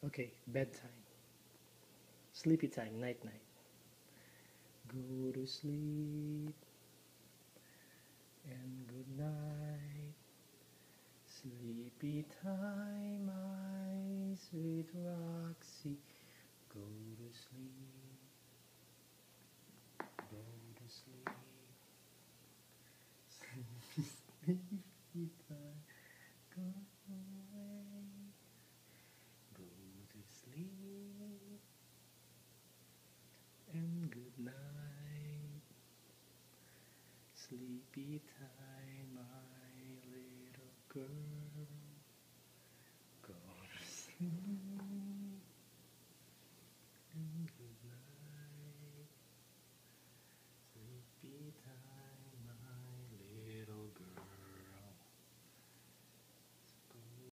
Okay, bedtime. Sleepy time, night night. Go to sleep and good night. Sleepy time, my sweet Roxy. Go to sleep, go to sleep. Sleepy time, go away. Go to sleep and good night. Sleepy time, my little girl.